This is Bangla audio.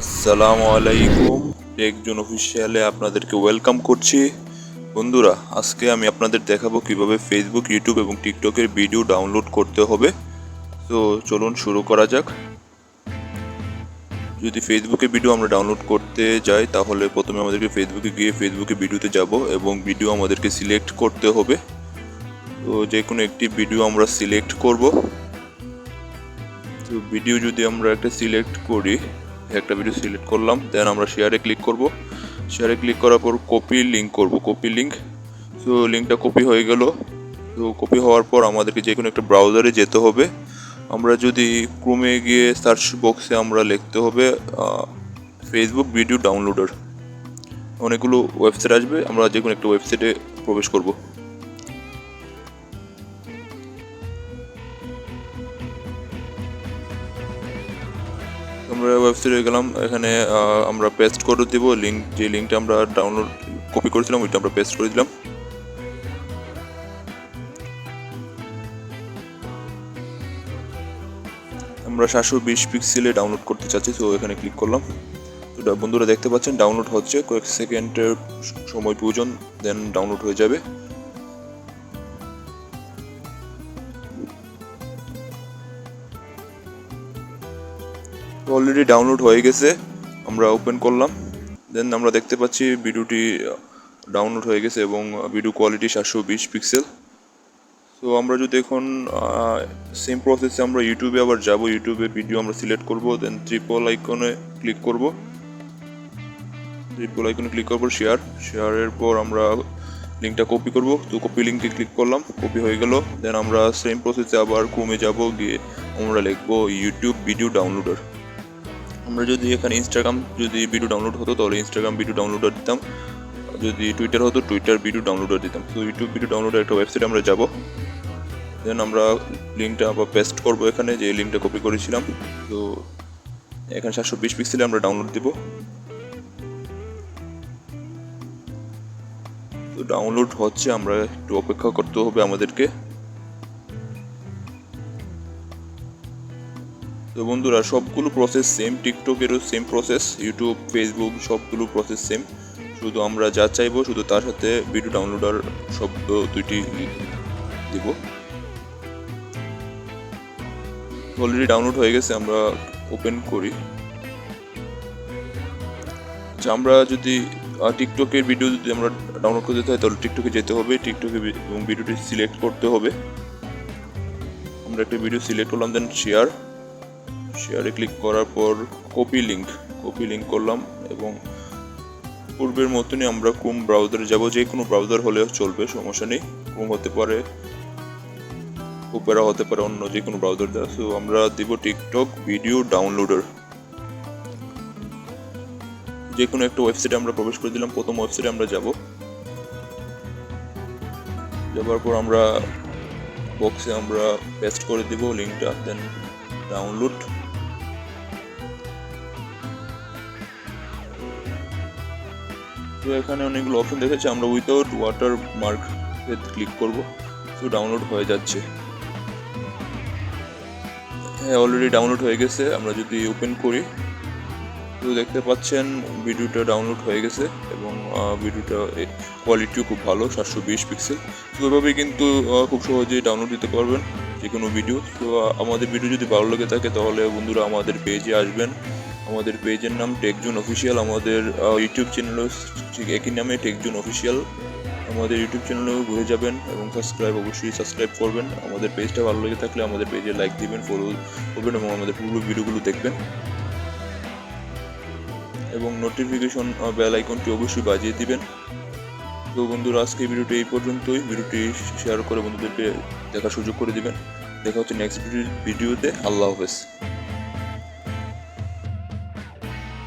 আসসালামু আলাইকুম। টেকজন অফিসিয়ালে আপনাদেরকে ওয়েলকাম করছি। বন্ধুরা, আজকে আমি আপনাদের দেখাবো কিভাবে ফেসবুক, ইউটিউব এবং টিকটকের ভিডিও ডাউনলোড করতে হবে। তো চলুন শুরু করা যাক। যদি ফেসবুকে ভিডিও আমরা ডাউনলোড করতে যাই তাহলে প্রথমে আমাদেরকে ফেসবুকে গিয়ে ফেসবুকে ভিডিওতে যাব এবং ভিডিও আমাদেরকে সিলেক্ট করতে হবে। তো যে কোনো একটি ভিডিও আমরা সিলেক্ট করব। তো ভিডিও যদি আমরা একটা সিলেক্ট করি, একটা ভিডিও সিলেক্ট করলাম, দেন আমরা শেয়ারে ক্লিক করব। শেয়ারে ক্লিক করার পর কপি লিঙ্ক করব, কপি লিঙ্ক। তো লিঙ্কটা কপি হয়ে গেল। তো কপি হওয়ার পর আমাদেরকে যে কোনো একটা ব্রাউজারে যেতে হবে। আমরা যদি ক্রোমে গিয়ে সার্চ বক্সে আমরা লিখতে হবে ফেসবুক ভিডিও ডাউনলোডার, অনেকগুলো ওয়েবসাইট আসবে, আমরা যে কোনো একটা ওয়েবসাইটে প্রবেশ করব। আমরা ওয়েবসাইটে গেলাম, এখানে আমরা পেস্ট করে দেবো লিঙ্ক, যে লিঙ্কটা আমরা ডাউনলোড কপি করেছিলাম ওইটা আমরা পেস্ট করে দিলাম। আমরা 720 পিক্সেলে ডাউনলোড করতে চাচ্ছি, তো এখানে ক্লিক করলাম। তো বন্ধুরা দেখতে পাচ্ছেন ডাউনলোড হচ্ছে, কয়েক সেকেন্ডের সময় প্রয়োজন, দেন ডাউনলোড হয়ে যাবে। অলরেডি ডাউনলোড হয়ে গেছে, আমরা ওপেন করলাম, দেন আমরা দেখতে পাচ্ছি ভিডিওটি ডাউনলোড হয়ে গেছে এবং ভিডিও কোয়ালিটি 720 পিক্সেল। তো আমরা যদি এখন সেম প্রসেসে আমরা ইউটিউবে আবার যাব, ইউটিউবে ভিডিও আমরা সিলেক্ট করব, দেন ট্রিপল আইকনে ক্লিক করব, শেয়ারের পর আমরা লিঙ্কটা কপি করব। তো কপি লিঙ্কে ক্লিক করলাম, কপি হয়ে গেল। দেন আমরা সেম প্রসেসে আবার ক্রোমে যাব, গিয়ে আমরা লিখবো ইউটিউব ভিডিও ডাউনলোডার। আমরা যদি এখানে ইনস্টাগ্রাম যদি ভিডিও ডাউনলোড হতো তাহলে ইনস্টাগ্রাম ভিডিও ডাউনলোডার দিতাম, যদি টুইটার হতো টুইটার ভিডিও ডাউনলোডার দিতাম। তো ইউটিউব ভিডিও ডাউনলোডার একটা ওয়েবসাইটে আমরা যাব, দেন আমরা লিঙ্কটা আবার পেস্ট করবো এখানে, যে লিঙ্কটা কপি করেছিলাম। তো এখানে 720 পিক্সেলে আমরা ডাউনলোড দিব। তো ডাউনলোড হচ্ছে, আমরা একটু অপেক্ষা করতে হবে আমাদেরকে। তো বন্ধুরা, সবগুলো প্রসেস সেম, টিকটকেরও সেম প্রসেস, ইউটিউব, ফেসবুক সবগুলো প্রসেস সেম, শুধু আমরা যা চাইবো শুধু তার সাথে ভিডিও ডাউনলোডার শব্দ দুইটি দিব। অলরেডি ডাউনলোড হয়ে গেছে, আমরা ওপেন করি। আচ্ছা, আমরা যদি টিকটকের ভিডিও যদি আমরা ডাউনলোড করতে চাই তাহলে টিকটকে যেতে হবে, টিকটকে এবং ভিডিওটি সিলেক্ট করতে হবে। আমরা একটা ভিডিও সিলেক্ট করলাম, দেন শেয়ারে ক্লিক করার পর কপি লিঙ্ক করলাম এবং পূর্বের মতনই আমরা ক্রোম ব্রাউজারে যাব, যে কোনো ব্রাউজার হলেও চলবে, সমস্যা নেই। ক্রোম হতে পারে, ওপেরা হতে পারে, অন্য যে কোনো ব্রাউজার দেওয়া। সো আমরা দিব টিকটক ভিডিও ডাউনলোডার। যে কোনো একটা ওয়েবসাইটে আমরা প্রবেশ করে দিলাম, প্রথম ওয়েবসাইটে আমরা যাবার পর আমরা বক্সে আমরা পেস্ট করে দিব লিঙ্কটা, দেন ডাউনলোড। তো এখানে অনেকগুলো অপশন দেখাচ্ছে, আমরা উইথাউট ওয়াটার মার্ক ক্লিক করব। তো ডাউনলোড হয়ে যাচ্ছে। হ্যাঁ, অলরেডি ডাউনলোড হয়ে গেছে। আমরা যদি ওপেন করি তো দেখতে পাচ্ছেন ভিডিওটা ডাউনলোড হয়ে গেছে এবং ভিডিওটা কোয়ালিটিও খুব ভালো, 720 পিক্সেল। তো ওইভাবেই কিন্তু খুব সহজেই ডাউনলোড দিতে পারবেন যে কোনো ভিডিও। তো আমাদের ভিডিও যদি ভালো লেগে থাকে তাহলে বন্ধুরা আমাদের পেজে আসবেন। আমাদের পেজের নাম টেকজন অফিসিয়াল, আমাদের ইউটিউব চ্যানেলও ঠিক একই নামে টেকজন অফিসিয়াল। আমাদের ইউটিউব চ্যানেলেও ঘুরে যাবেন এবং অবশ্যই সাবস্ক্রাইব করবেন। আমাদের পেজটা ভালো লেগে থাকলে আমাদের পেজে লাইক দিবেন, ফলো করবেন এবং আমাদের পুরো ভিডিওগুলো দেখবেন এবং নোটিফিকেশন বেল আইকনটি অবশ্যই বাজিয়ে দিবেন। তো বন্ধুরা, আজকে ভিডিওটি এই পর্যন্তই। ভিডিওটি শেয়ার করে বন্ধুদেরকে দেখার সুযোগ করে দিবেন। দেখা হচ্ছে নেক্সট ভিডিওতে। আল্লাহ হাফেজ।